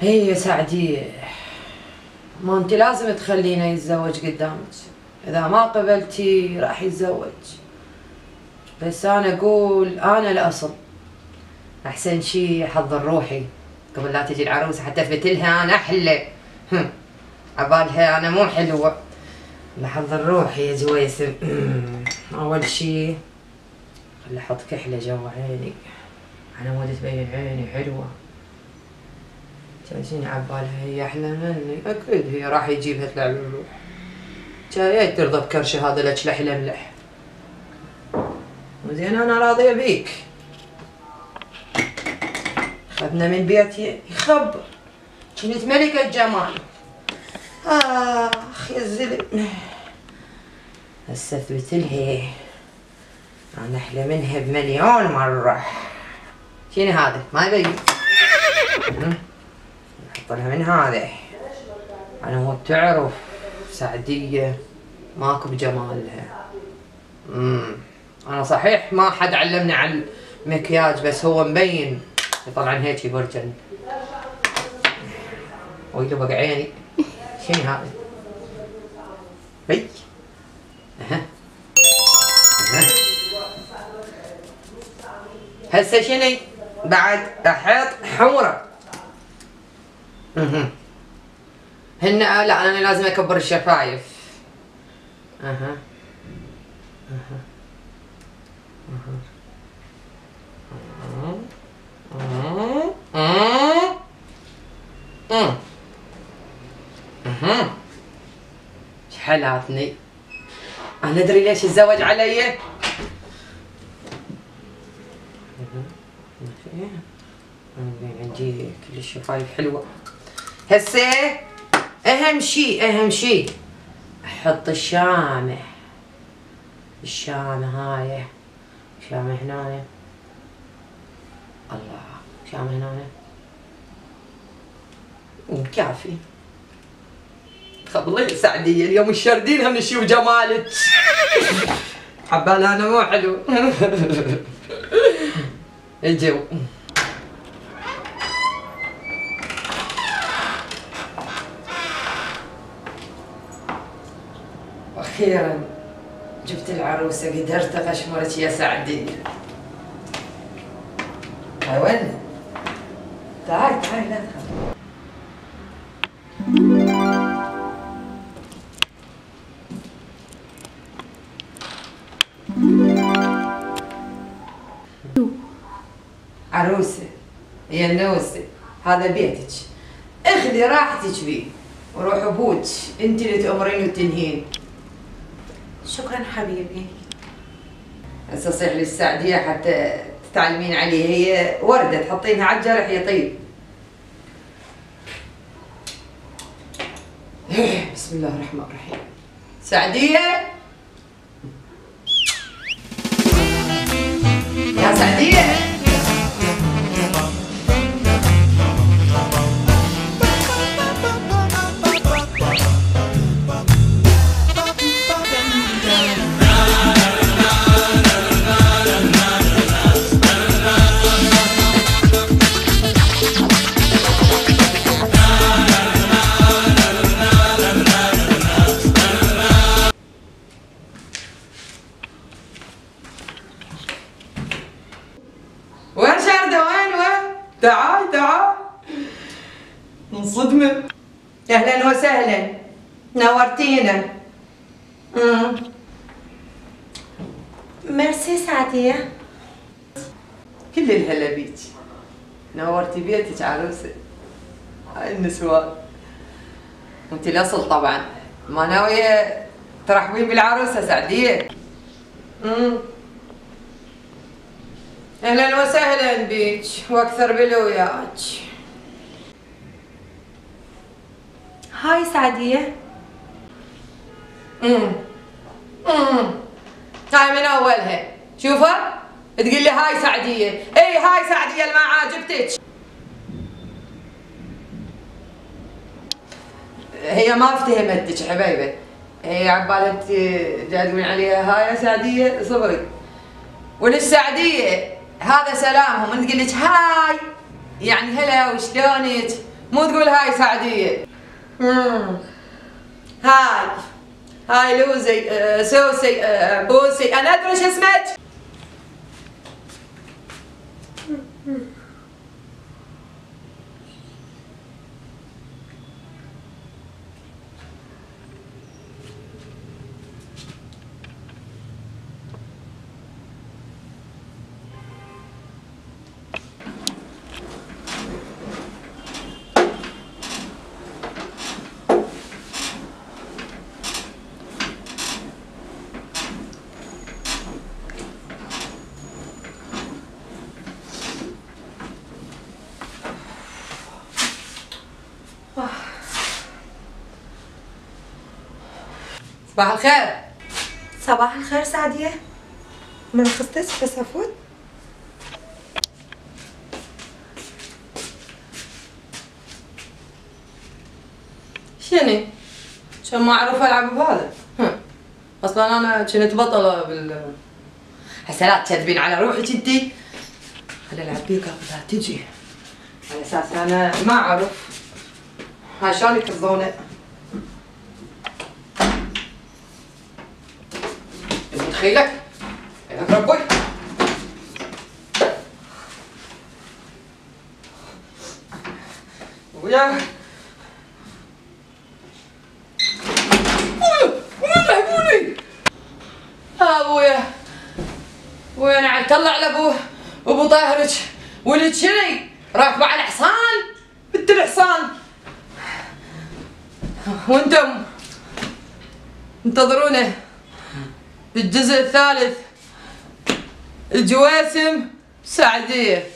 هي يا سعدية، ما انت لازم تخلينه يتزوج قدامك. اذا ما قبلتي راح يتزوج. بس انا اقول انا الاصل. احسن شي احضر روحي قبل لا تجي العروسة حتى اثبت لها انا احلى. عبالها انا مو حلوة. بحضر روحي يا جويسم. اول شي خلي احط كحلة جوا عيني على مود تبين عيني حلوة. جايين عبالها هي احلى مني، اكيد هي راح يجيبها تلعب الروح. جاية ترضى بكرشه هذا الاجلح لملح. وزين انا راضية بيك. خذنا من بيتي يخبر كنت ملكة جمال. اخ يا الزلم. هسه اثبت لها انا احلى منها بمليون مرة. شنو هذا؟ ما يبين. نحط لها من هذا على مود تعرف سعدية ماكو بجمالها. انا صحيح ما حد علمني على المكياج بس هو مبين. طبعا هيك برجن. ويلو بقى عيني. شنو هذا؟ هي اها هسه شنو بعد احط حمرة. هن لا انا لازم اكبر الشفايف. اها شحلاتني. انا ادري ليش تزوج علي. عندي كل الشفايف حلوة. هسه اهم شي احط الشامة. هاي شامة هنا. الله شامة هنا وكافي. خبلي سعدية اليوم الشردينها من نشوف جمالك. عبال انا مو حلو. الجو اخيرا جبت العروسة. قدرت اغشمرك يا سعدية. هاي وين؟ تعال لا تخاف. عروسة يا نوسة، هذا بيتك. اخذي راحتك بيه وروح ابوك، انت اللي تأمرين وتنهين. شكرا حبيبي. هسه صيح لي السعدية حتى تتعلمين عليه. هي وردة تحطينها على الجرح يطيب. بسم الله الرحمن الرحيم. سعدية يا سعدية. وين شاردة وين؟ تعال انصدمة. اهلا وسهلا نورتينا. ميرسي سعدية. كل الهلا بيك. نورتي بيتك عروسة. هاي النسوان. وانت الاصل طبعا. ما ناوية ترحبين بالعروسة سعدية؟ اهلا وسهلا بيك واكثر بالوياك. هاي سعدية. هاي من اولها. شوفها تقول لي هاي سعدية. اي هاي سعدية اللي ما عاجبتك. هي ما افتهمتك حبيبه. هي عبالها جاي تقولين عليها هاي يا سعدية. صبري. وللسعدية هذا سلامهم. من تقول لك هاي يعني هلا وشلونك مو تقول هاي سعدية. هاي لوزي، سوسي، بوسي، انا ادري ايش اسمك. صباح الخير. صباح الخير سعدية. ما رخصتش بس افوت؟ شني؟ عشان ما اعرف العب بهذا. اصلا انا كنت بطلة هسه لا تكذبين على روحك انتي. خلي العب بيك قبل لا تجي، على اساس انا ما اعرف. هاي شلون يكذبونه؟ متخيلك؟ خيلك ربي. ويا ضربوني. ابويا انا عتطلع لابو طاهرك ولد شني راكبه على حصان بنت الحصان. وانتم انتظرونا بالجزء الثالث، الجواسم سعدية.